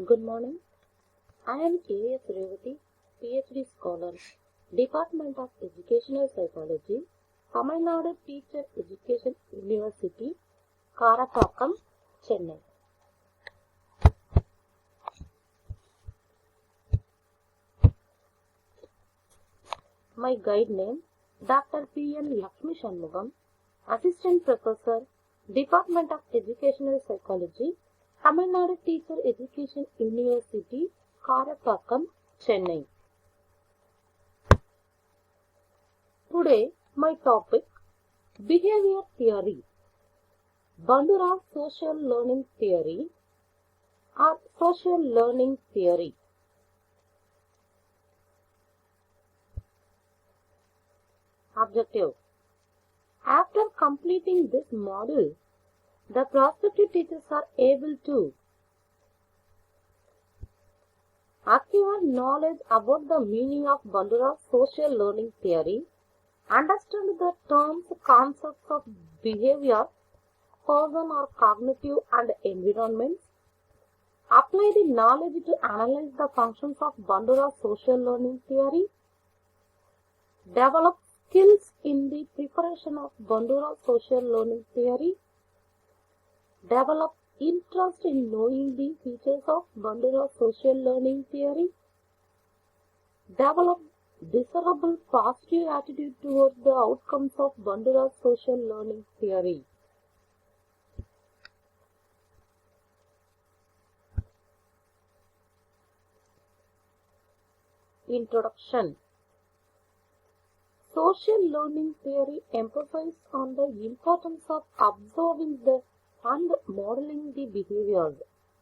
Good morning. I am K.S. Revati, PhD scholar, Department of Educational Psychology, Tamil Nadu Teacher Education University, Karapakkam, Chennai. My guide name, Dr. P.N. Lakshmi Shanmugam, Assistant Professor, Department of Educational Psychology, Tamil Nadu Teacher Education University, Karapakkam, Chennai. Today, my topic, Behavior Theory, Bandura Social Learning Theory or Social Learning Theory. Objective. After completing this module, the prospective teachers are able to acquire knowledge about the meaning of Bandura's social learning theory, understand the terms, concepts of behavior, person or cognitive and environments, apply the knowledge to analyze the functions of Bandura's social learning theory, develop skills in the preparation of Bandura's social learning theory, develop interest in knowing the features of Bandura's social learning theory, develop desirable positive attitude towards the outcomes of Bandura's social learning theory. Introduction. Social learning theory emphasizes on the importance of observing and modeling the behaviors,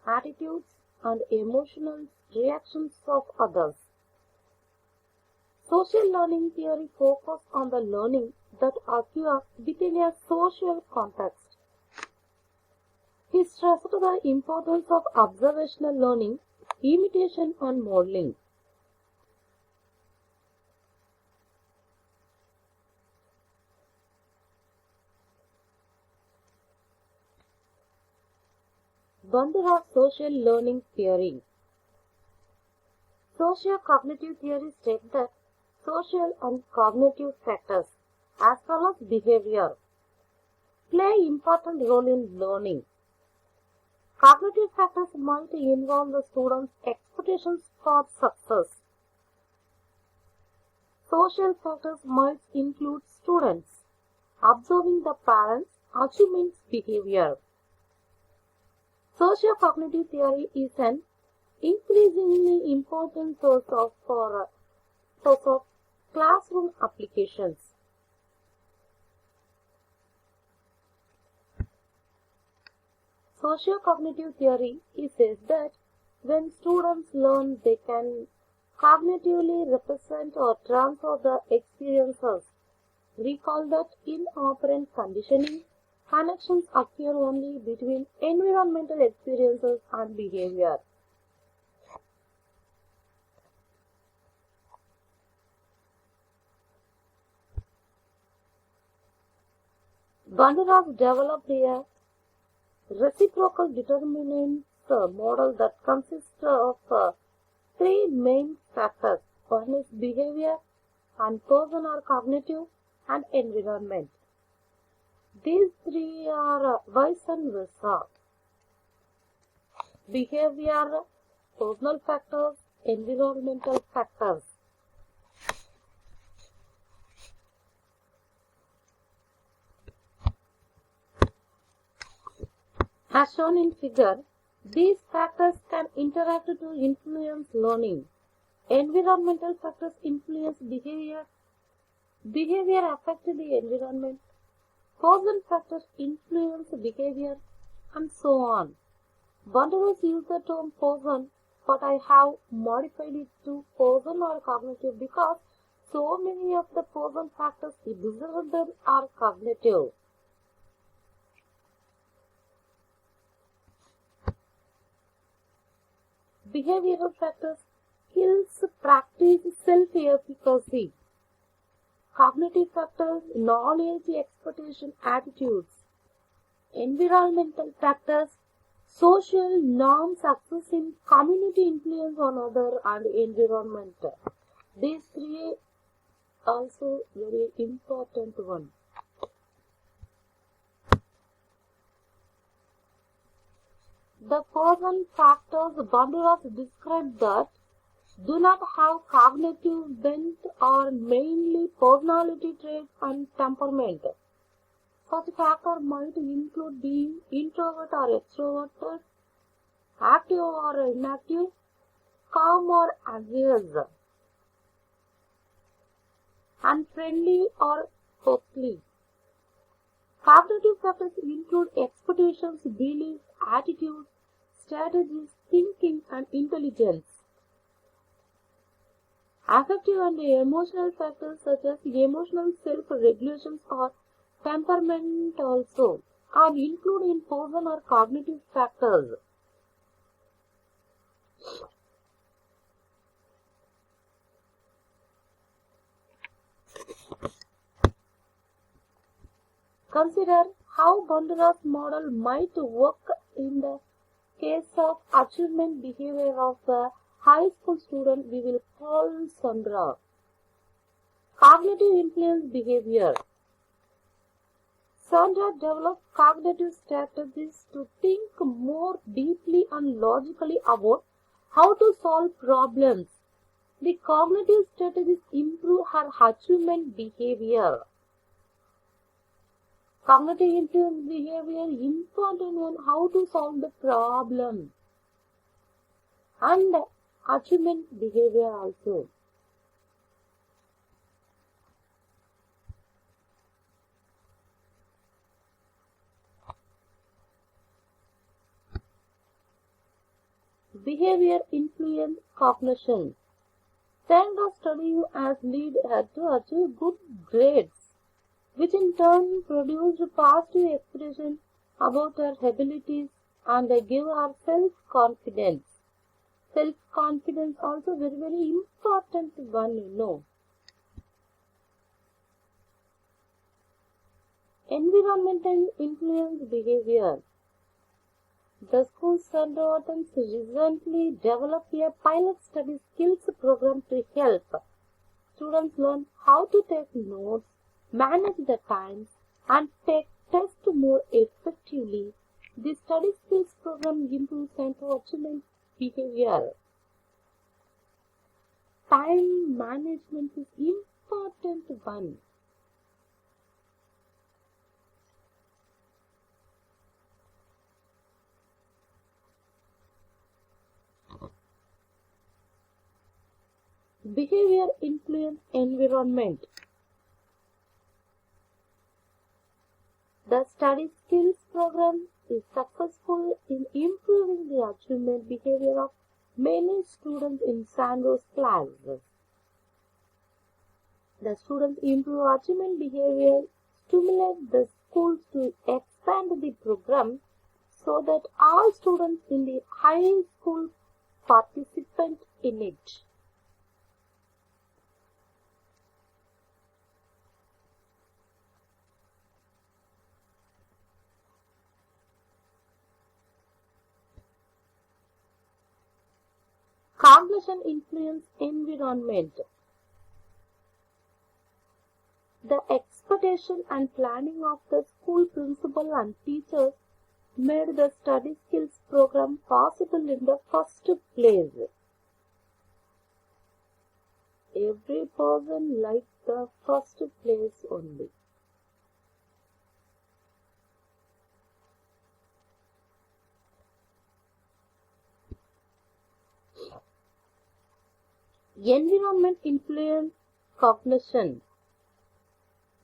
attitudes, and emotional reactions of others. Social learning theory focuses on the learning that occurs within a social context. He stressed the importance of observational learning, imitation, and modeling. Bandura social learning theory. Socio-cognitive theory states that social and cognitive factors, as well as behavior, play an important role in learning. Cognitive factors might involve the student's expectations for success. Social factors might include students observing the parents' achievement's behavior. Socio-cognitive theory is an increasingly important source of classroom applications. Socio-cognitive theory says that when students learn, they can cognitively represent or transfer the experiences. Recall that in operant conditioning, connections occur only between environmental experiences and behavior. Bandura developed a reciprocal determinants model that consists of three main factors. One is behavior, and person or cognitive, and environment. These three are vice and versa. Behavior, personal factors, environmental factors. As shown in figure, these factors can interact to influence learning. Environmental factors influence behavior. Behavior affects the environment. Person factors influence behavior, and so on. Bandura used the term person, but I have modified it to person or cognitive because so many of the person factors observed are cognitive. Behavioral factors skills, practice, self-efficacy. Cognitive factors, knowledge, expectation, attitudes. Environmental factors, social norms, success in community influence on other and environment. These three also very important one. The person factors Bandura described that do not have cognitive bent or mainly personality traits and temperament. Such factors might include being introvert or extroverted, active or inactive, calm or anxious, unfriendly or hostile. Cognitive factors include expectations, beliefs, attitudes, strategies, thinking, and intelligence. Affective and emotional factors such as emotional self-regulations or temperament also are included in person or cognitive factors. Consider how Bandura's model might work in the case of achievement behavior of a high school student we will call Sandra. Cognitive influence behavior. Sandra developed cognitive strategies to think more deeply and logically about how to solve problems. The cognitive strategies improve her achievement behavior. Cognitive influence behavior important one how to solve the problem and achievement behavior also. Behavior influence cognition. Sandra's study has led her to achieve good grades, which in turn produced positive expression about her abilities and gave her self-confidence. Self-confidence also very important one. Environmental influence behavior. The school Sandortons recently developed a pilot study skills program to help students learn how to take notes, manage the time, and take tests more effectively. The study skills program improves center achievement behavior. Time management is important one. Behavior influence environment. The study skills program is successful in improving the achievement behavior of many students in Sandro's classes. The students improve achievement behavior, stimulate the schools to expand the program so that all students in the high school participate in it. Cognition influence environment. The expectation and planning of the school principal and teachers made the study skills program possible in the first place. Every person likes the first place only. Environment influence cognition.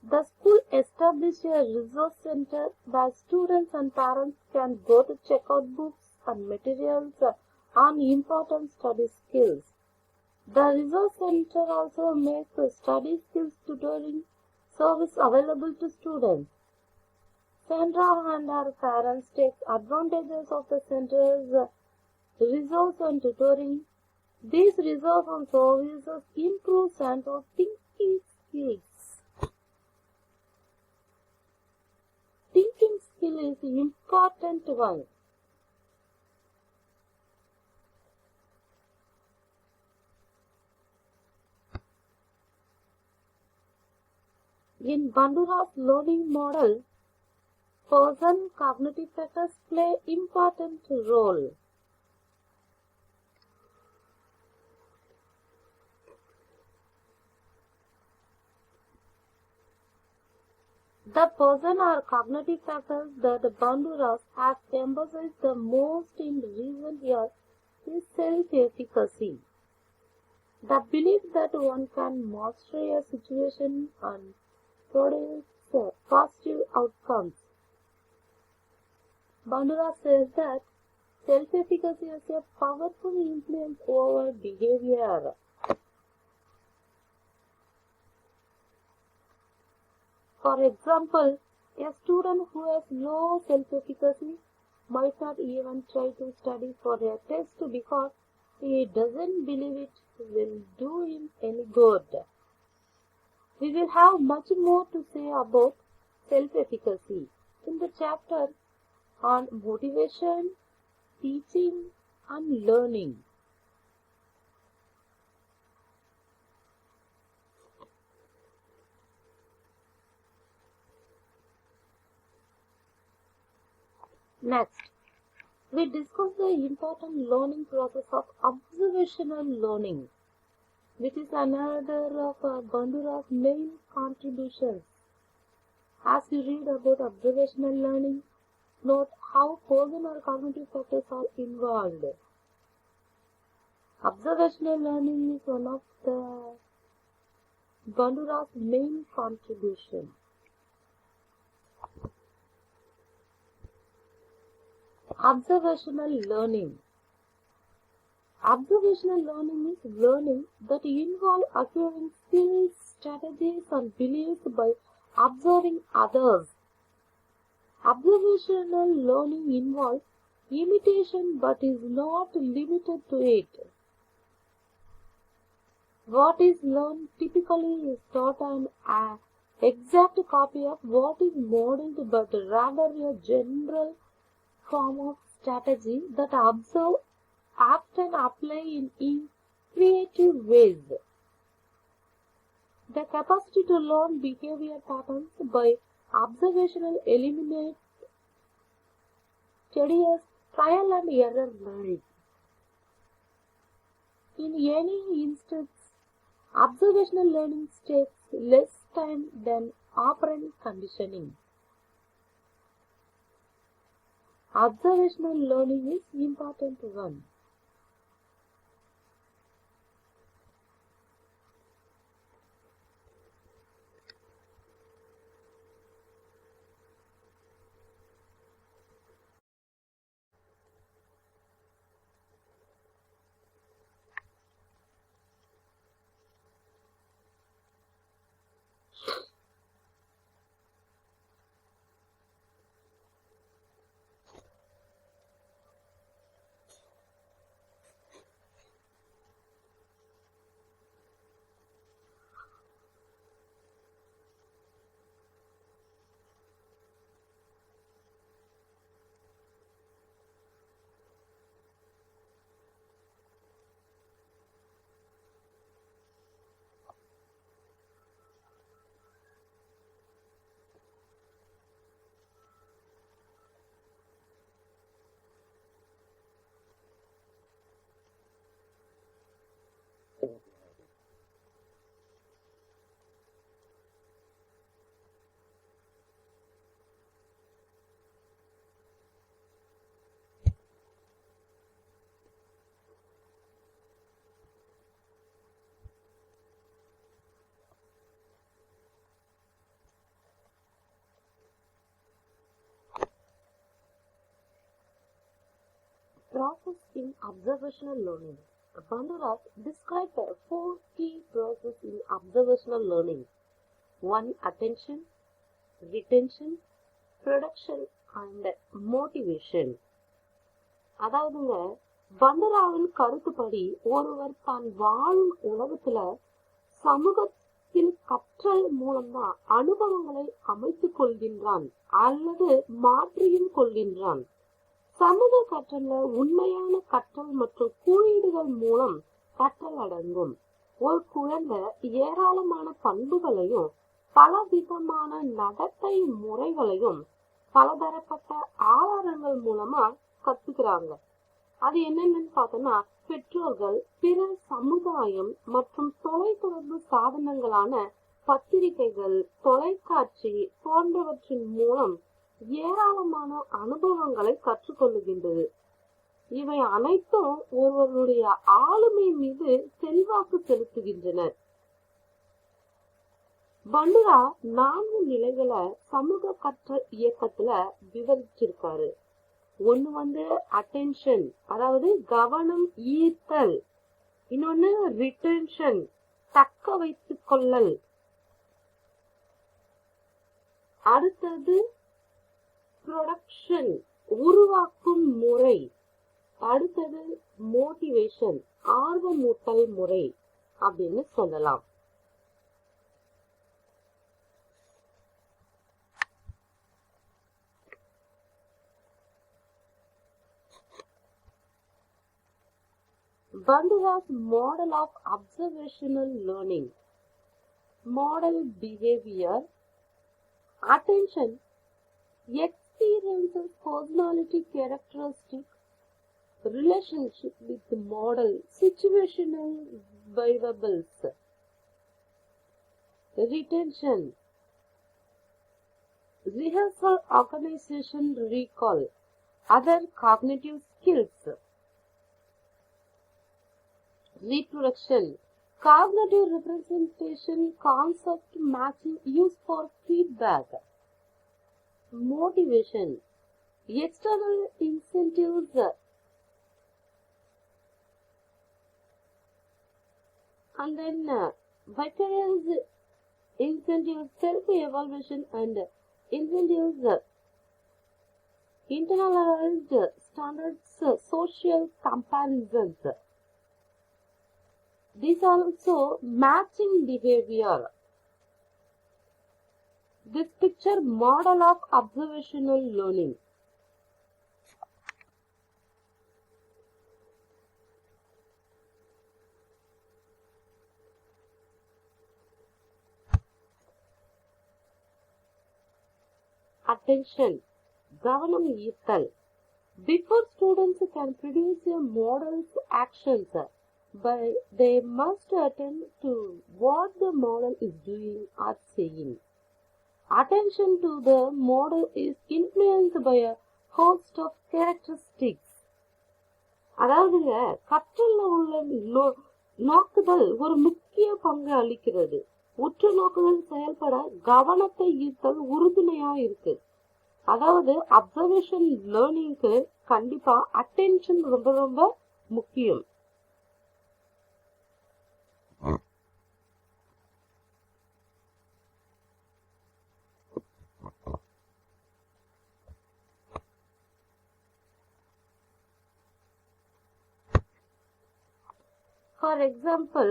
The school established a resource center where students and parents can go to check out books and materials on important study skills. The resource center also makes the study skills tutoring service available to students. Sandra and her parents take advantages of the center's resource and tutoring. These resource and services improve Sandra's thinking skills. Thinking skill is important one. In Bandura's learning model, person cognitive factors play important role. The person or cognitive factors that Bandura has emphasized the most in recent years is self-efficacy. The belief that one can master a situation and produce positive outcomes. Bandura says that self-efficacy has a powerful influence over behavior. For example, a student who has low self-efficacy might not even try to study for a test because he doesn't believe it will do him any good. We will have much more to say about self-efficacy in the chapter on motivation, teaching, and learning. Next, we discuss the important learning process of observational learning, which is another of Bandura's main contributions. As you read about observational learning, note how person or cognitive factors are involved. Observational learning is one of the Bandura's main contributions. Observational learning. Observational learning is learning that involves acquiring skills, strategies, and beliefs by observing others. Observational learning involves imitation but is not limited to it. What is learned typically is not an exact copy of what is modeled, but rather a general form of strategy that observe often apply in creative ways. The capacity to learn behavior patterns by observational eliminate tedious trial and error learning. In any instance, observational learning takes less time than operant conditioning. Observational learning is important one. Process in observational learning. Bandura described 4 key processes in observational learning. 1. Attention, retention, production and motivation. அதாவதுங்க பந்துராவின் கருத்துப்படி ஒருவர் தான் வாழும் உலகத்துல சமூகத்தில் கற்றல் மூலம்தான் அனுபவங்களை அமைத்துக் கொள்கின்றான் அல்லது மாற்றியும் கொள்கின்றான். சமூக கற்றல்ல உண்மையான கற்றல் மற்றும் குறியீடுகள் மூலம் கற்றல் அடங்கும். ஒரு குழந்தை ஏராளமான பண்புகளையும் பலவிதமான நடத்தை முறைகளையும் பலதரப்பட்ட ஆதாரங்கள் மூலமா கத்துக்கிறாங்க. அது என்னென்னு பார்த்தோம்னா, பெற்றோர்கள், பிற சமுதாயம் மற்றும் தொலைத்தொடர்பு சாதனங்களான பத்திரிகைகள், தொலைக்காட்சி போன்றவற்றின் மூலம் ஏராளமான அனுபவங்களை கற்றுக்கொள்ளுகின்றது. இவை அனைத்தும் ஒருவருடைய ஆளுமை மீது செல்வாக்கு செலுத்துகின்றன. பண்டுரா 4 நிலைகளை சமூக கற்றல் இயக்கத்துல விவரிச்சிருக்காரு. ஒண்ணு அட்டென்ஷன், அதாவது கவனம் ஈர்த்தல். இன்னொன்னு ரிட்டென்ஷன், தக்க வைத்துக் கொள்ளல். அடுத்தது ப்ரொடக்ஷன், உருவாக்கும் முறை. அடுத்தது மோட்டிவேஷன், ஆர்வமூட்டல் முறை அப்படின்னு சொல்லலாம். Bandura's model of observational learning. Model behavior, attention, experiences, personality characteristics, relationship with the model, situational variables. Retention, rehearsal, organization, recall, other cognitive skills. Reproduction, cognitive representation, concept matching, used for feedback. Motivation, external incentives and then vicarious incentives, self-evaluation and incentives, internalized standards, social comparisons. These are also matching behavior. This picture model of observational learning. Attention, கவனம் ஈர்த்தல். Before students can produce a model's actions, but they must attend to what the model is doing or saying. Attention to the model is influenced by a host of characteristics. அதாவதுங்க, கற்றல்ல உள்ள நோக்குதல் ஒரு முக்கிய பங்கு அளிக்கிறது. உற்று நோக்குதல் செயல்பட கவனத்தை ஈர்த்தல் உறுதுணையா இருக்கு. அதாவது அப்சர்வேஷன் லேர்னிங்க்கு கண்டிப்பா அட்டென்ஷன் ரொம்ப ரொம்ப முக்கியம். For example,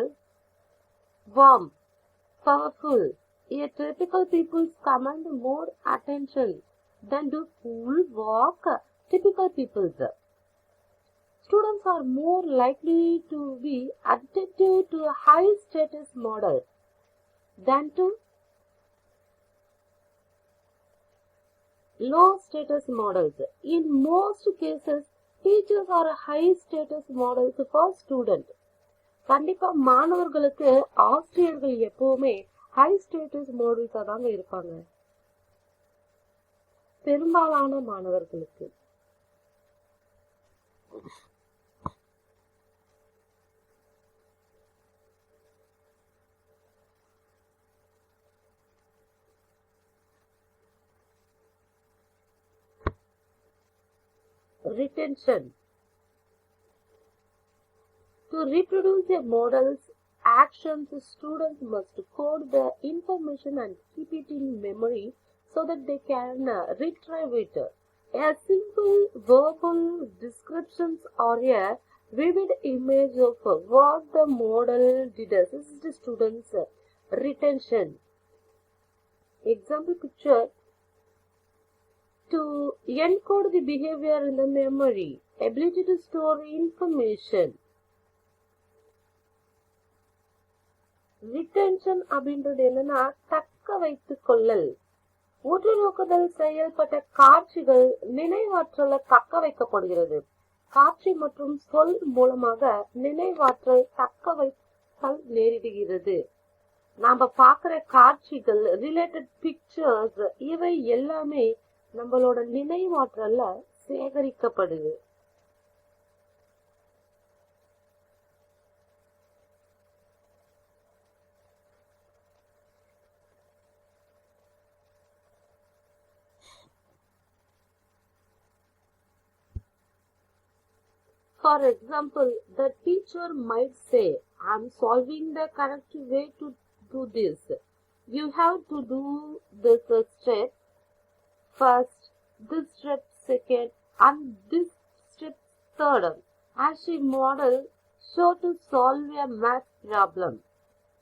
warm, powerful. A typical people command more attention than do cool, walk, typical peoples. Students are more likely to be attentive to a high status model than to low status models. In most cases, teachers are high status models for students. கண்டிப்பா மாணவர்களுக்கு ஆசிரியர்கள் எப்பவுமே high status மாடல்ஸா தாங்க இருப்பாங்க. பெரும்பாலான மாணவர்களுக்கு. Retention. To reproduce a model's actions, students must code the information and keep it in memory so that they can retrieve it. A simple verbal descriptions or a vivid image of what the model did assist students' retention. Example picture. To encode the behavior in the memory, ability to store information. Retention அப்படின்றது என்னன்னா, தக்க வைத்துக் கொள்ளல். உற்று நோக்குதல் செயல்பட்ட காட்சிகள் நினைவாற்றல தக்க வைக்கப்படுகிறது. காட்சி மற்றும் சொல் மூலமாக நினைவாற்றல் தக்க வைத்தல் நேரிடுகிறது. நாம பாக்குற காட்சிகள், ரிலேட்டட் பிக்சர்ஸ், இவை எல்லாமே நம்மளோட நினைவாற்றல்ல சேகரிக்கப்படுது. For example, the teacher might say, "I'm solving the correct way to do this. You have to do this step first, this step second, and this step third," as she models show to solve a math problem.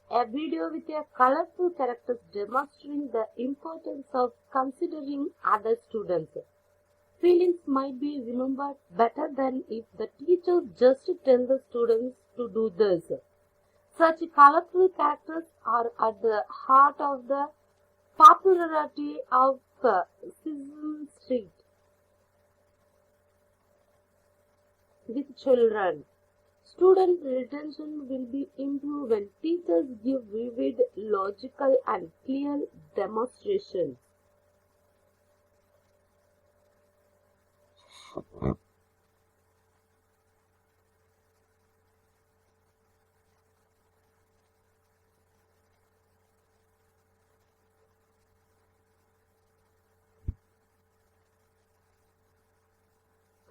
A video with a colorful characters demonstrating the importance of considering other students. Feelings might be remembered better than if the teacher just tell the students to do this. Such colorful characters are at the heart of the popularity of Sesame Street with children. Student retention will be improved when teachers give vivid, logical, and clear demonstrations.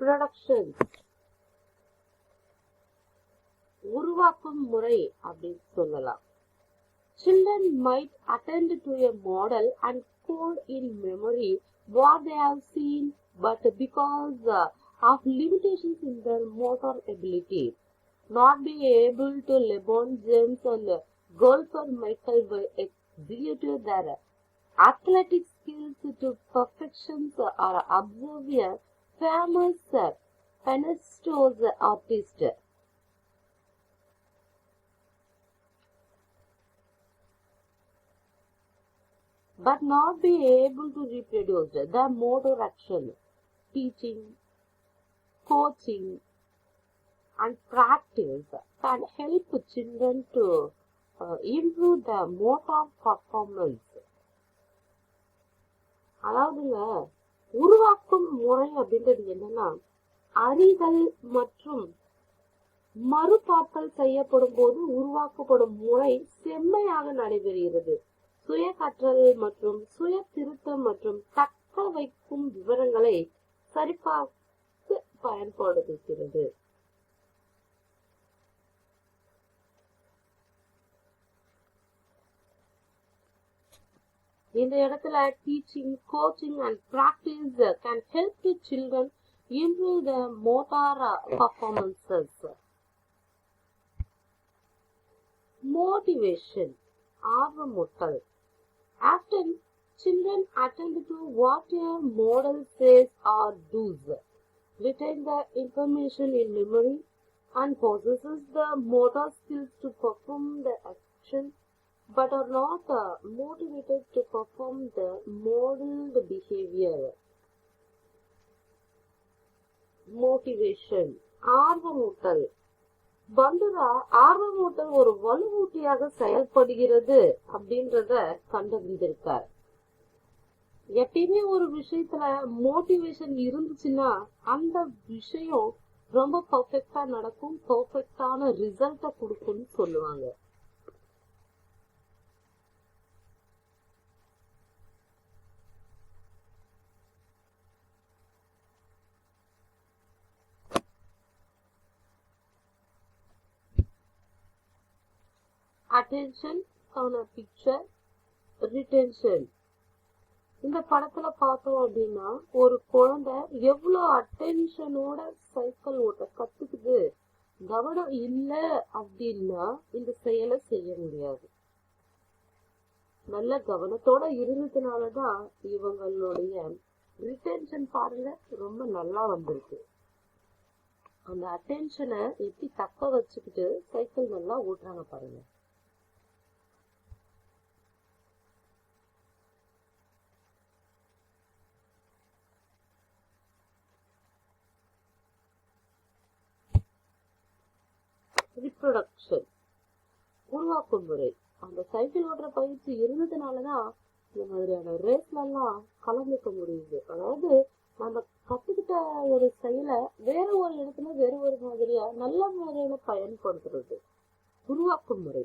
Productions. உருவாக்கும் முறை அப்படின்னு சொல்லலாம். Children might attend to a model and code in memory what they have seen, but because of limitations in their motor ability, not be able to LeBron James and golfer Michael will execute their athletic skills to perfection or observe a famous Penastos artist. But not be able to reproduce the motor action. Teaching, coaching, and practice can help children to improve their motor performance. அதாவதுங்க, உருவாக்கும் முறை அப்படின்றது என்னன்னா, அறிதல் மற்றும் மறுபார்த்தல் செய்யப்படும் போது உருவாக்கப்படும் முறை செம்மையாக நடைபெறுகிறது. சுய கற்றல் மற்றும் சுய திருத்தம் மற்றும் தக்க வைக்கும் விவரங்களை சரிபார்க்க பயன்படுத்துகிறது. இந்த இடத்துல teaching, coaching and practice can help the children improve their motor performances. Motivation, ஆர்வமூட்டல். Often children attend to what a model says or does, retain the information in memory, and possesses the motor skills to perform the action, but are not motivated to perform the modeled behavior. Motivation, ஆர்வமூட்டல். பந்துரா ஆர்வமூட்டல் ஒரு வலுவூட்டியாக செயல்படுகிறது அப்படின்றத கண்டறிந்திருக்கார். எப்பயுமே ஒரு விஷயத்துல motivation இருந்துச்சுன்னா அந்த விஷயம் ரொம்ப பர்ஃபெக்டா நடக்கும், பர்ஃபெக்டான ரிசல்ட்ட கொடுக்கும்னு சொல்லுவாங்க. அட்டென்ஷன் ஆன பிக்சர், ரிட்டென்ஷன். இந்த படத்துல பார்த்தோம் அப்படின்னா ஒரு குழந்தை எவ்வளவு அட்டென்ஷனோட சைக்கிள் ஓட்ட கத்துக்குது. கவனம் இல்ல அப்படின்னா இந்த செயலை செய்ய முடியாது. நல்ல கவனத்தோட இருந்ததுனாலதான் இவங்களுடைய ரிட்டென்ஷன் பாருங்க ரொம்ப நல்லா வந்திருக்கு. அந்த அட்டென்ஷனை எப்படி தக்க வச்சுக்கிட்டு சைக்கிள் நல்லா ஓட்டுறாங்க பாருங்க. reproduction. உருவாக்கும் முறை. அந்த சைக்கிள் ஓட்டுற பயிற்சி இருந்ததுனாலதான் இந்த மாதிரியான ரேஸ்ல எல்லாம் கலந்துக்க முடியுது. அதாவது நம்ம கத்துக்கிட்ட ஒரு செயலை வேற ஒரு இடத்துல வேற ஒரு மாதிரியா நல்ல முறையில பயன்படுத்துறது உருவாக்கும் முறை.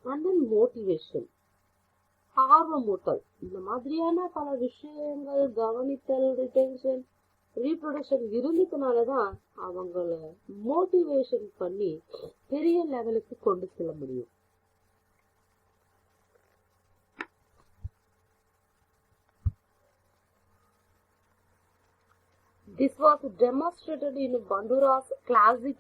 அண்ட் தென் மோட்டிவேஷன், ஆர்வமூட்டல். இந்த மாதிரியான பல விஷயங்கள் கவனித்தல், ரிட்டென்ஷன், ரீப்ரொடக்ஷன் இருந்ததுனாலதான் அவங்கள மோட்டிவேஷன் பண்ணி பெரிய லெவலுக்கு கொண்டு செல்ல முடியும். This was demonstrated in Bandura's classic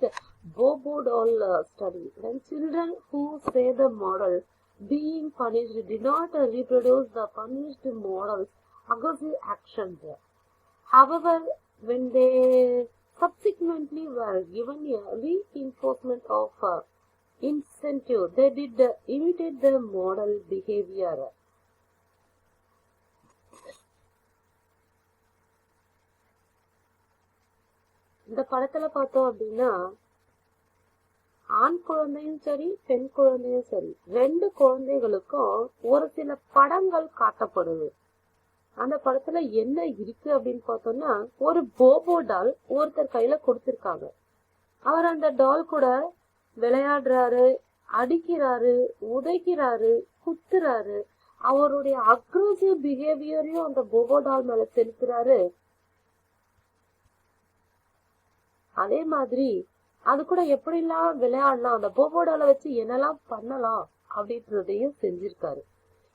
Bobo doll study. When children who say the model being punished did not reproduce the punished model's aggressive actions. However, when they subsequently were given a reinforcement of incentive, they did imitate the model behavior. இந்த படத்துல பார்த்தோம் அப்படின்னா ஆண் குழந்தையும் சரி பெண் குழந்தையும் சரி ரெண்டு குழந்தைகளுக்கும் ஒரு சில படங்கள் காட்டப்படுது. அந்த படத்துல என்ன இருக்கு அப்படின்னு பார்த்தோம்னா ஒரு போபோ டால் ஒருத்தர் கையில கொடுத்திருக்காங்க. அவர் அந்த டால் கூட விளையாடுறாரு, அடிக்கிறாரு, உதைக்கிறாரு, குத்துறாரு. அவருடைய அக்ரெசிவ் பிஹேவியரையும் அந்த போபோ டால் மேல செலுத்துறாரு. அதே மாதிரி அது கூட எப்படிலாம் விளையாடலாம், அந்த போபோ டாலை வச்சு என்னெல்லாம் பண்ணலாம் அப்படின்றதையும் செஞ்சிருக்காரு.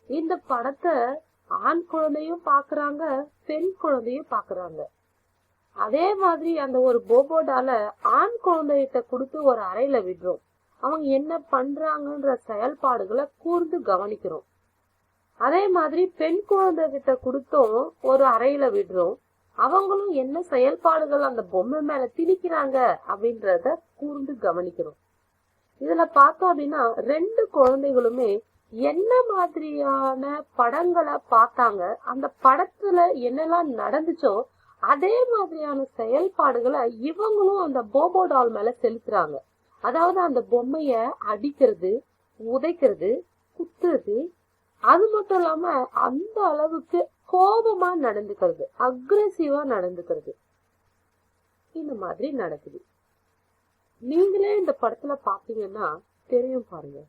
இந்த படத்தை ஆண் குழந்தையும் பாக்குறாங்க, பெண் குழந்தையும் பாக்குறாங்க. அதே மாதிரி அந்த ஒரு போபோ டாலை ஆண் குழந்தைகிட்ட கொடுத்து ஒரு அறையில விடுறோம். அவங்க என்ன பண்றாங்கன்ற செயல்பாடுகளை கூர்ந்து கவனிக்கிறோம். அதே மாதிரி பெண் குழந்தை கிட்ட கொடுத்தும் ஒரு அறையில விடுறோம். அவங்களும் என்ன செயல்பாடுகள் அந்த பொம்மை மேல திணிக்கிறாங்க அப்படின்றத கூர்ந்து கவனிக்கிறோம். இதுல பார்த்தோம் அப்படின்னா ரெண்டு குழந்தைகளுமே என்ன மாதிரியான படங்களை பார்த்தாங்க, அந்த படத்துல என்னெல்லாம் நடந்துச்சோ அதே மாதிரியான செயல்பாடுகளை இவங்களும் அந்த போபோ டால் மேல செலுத்துறாங்க. அதாவது அந்த பொம்மைய அடிக்கிறது, உதைக்கிறது, குத்துறது, அது மட்டும் இல்லாம அந்த அளவுக்கு கோபமா நடந்துக்கிறது, அக்ரெசிவா நடந்துக்கிறது. இந்த மாதிரி நடக்குது. நீங்களே இந்த படத்துல பாத்தீங்கன்னா தெரியும் பாருங்க.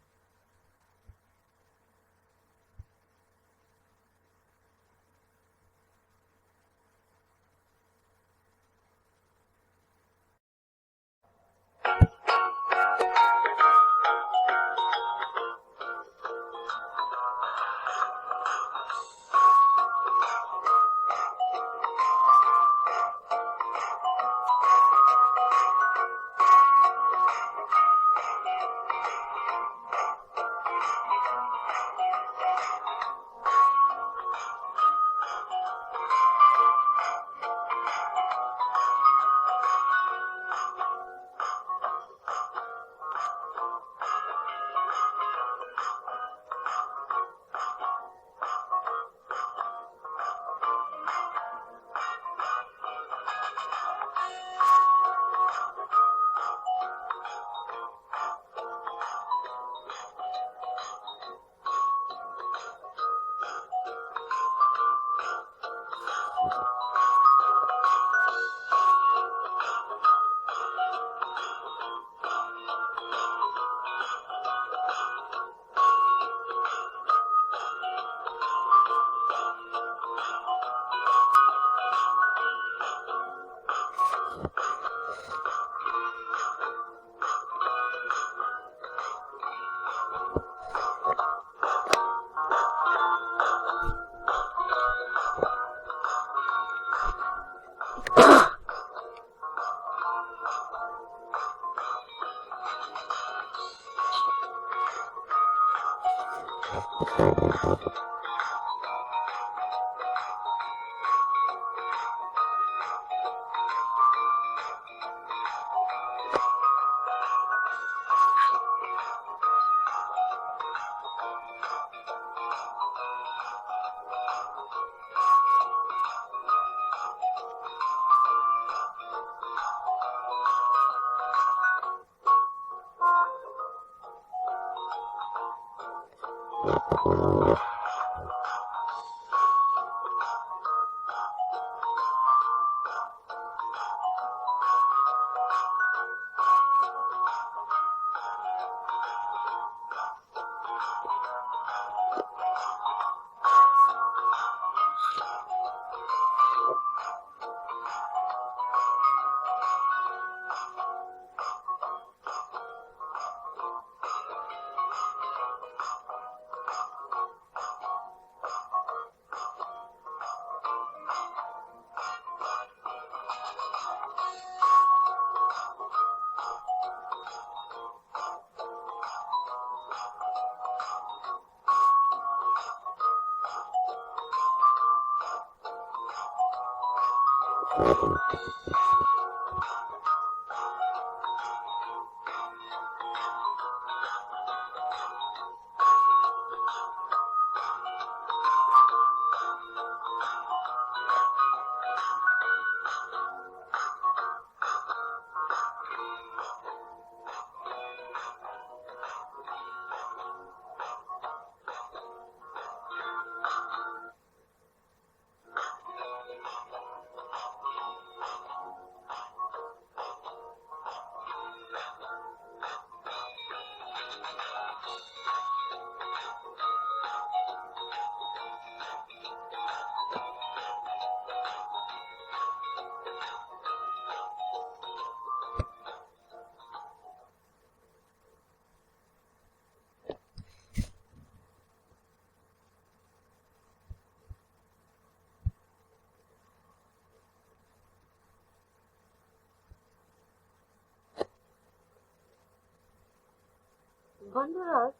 Bandura,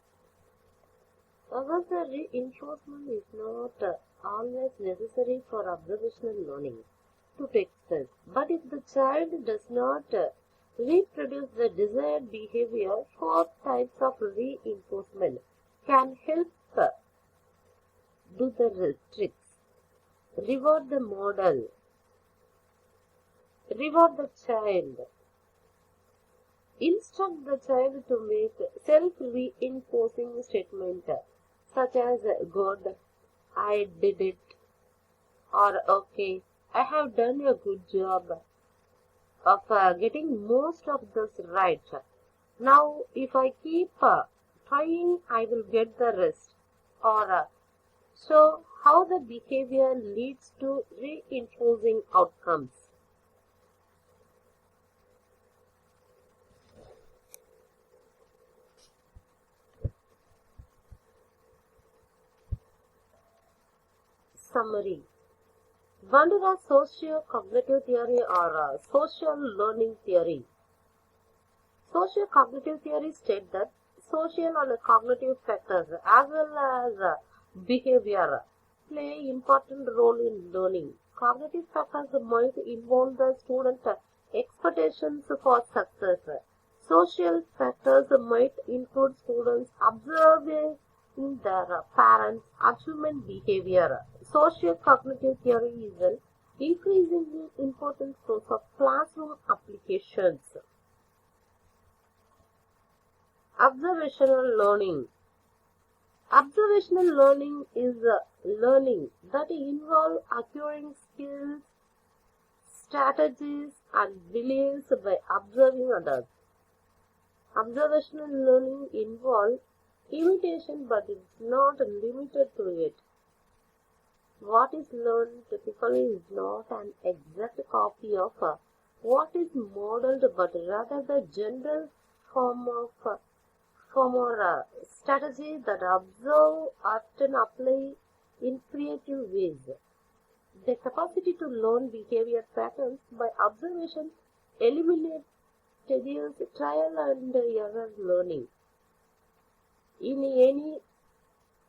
however, reinforcement is not always necessary for observational learning to take place. But if the child does not reproduce the desired behavior, four types of reinforcement can help do the tricks. Reward the model. Reward the child. Instruct the child to make self-reinforcing statement such as good, I did it, or okay, I have done a good job of getting most of this right. Now, if I keep trying, I will get the rest. Or show how the behavior leads to reinforcing outcomes. Summary. Bandura's socio-cognitive theory or social learning theory. Socio-cognitive theory states that social and cognitive factors as well as behavior play important role in learning. Cognitive factors might involve the student expectations for success. Social factors might include students observing their parents' achievement behavior. Social cognitive theory is an increasingly important source of classroom applications. Observational learning. Observational learning is learning that involves acquiring skills, strategies, and beliefs by observing others. Observational learning involves imitation but is not limited to it. What is learned typically is not an exact copy of what is modeled but rather the general form or strategy that observe often apply in creative ways. The capacity to learn behavior patterns by observation eliminates tedious trial and error learning. In any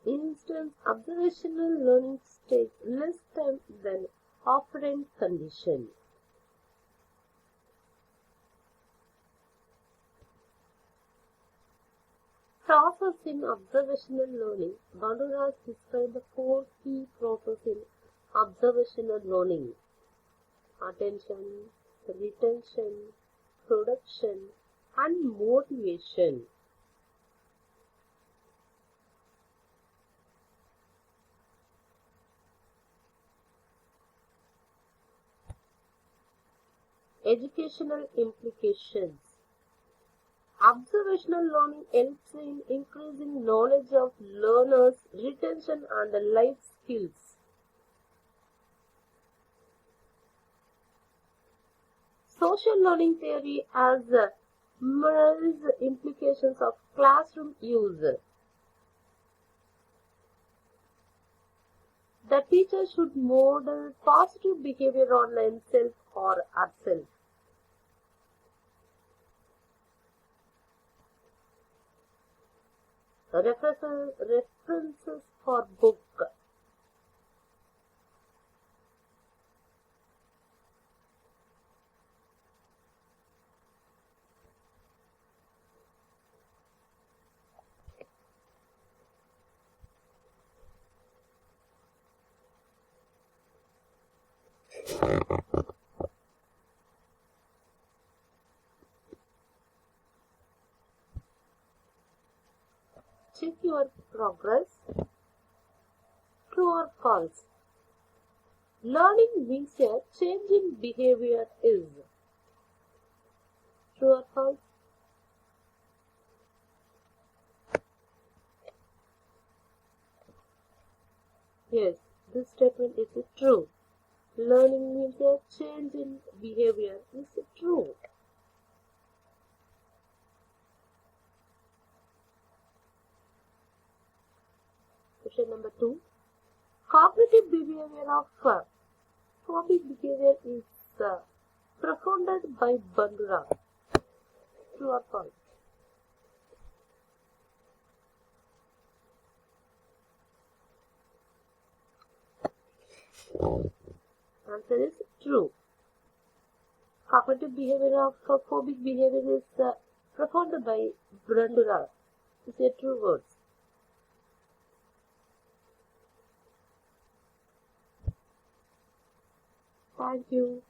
instance, observational learning takes less time than operant condition. Process in observational learning. Bandura described the four key processes in observational learning: attention, retention, production, and motivation. Educational implications. Observational learning helps in increasing knowledge of learners, retention, and life skills. Social learning theory has mirrors implications of classroom use. The teacher should model positive behavior on himself or herself. References for book. Check your progress. True or false? Learning means a change in behavior is. True or false? Yes, this statement is true. Learning means a change in behavior is true. Question number 2. Cognitive behavior of phobic behavior is profounded by Bandura. True or false? Answer is true. Cognitive behavior of phobic behavior is profounded by Bandura. It's a true word. Thank you.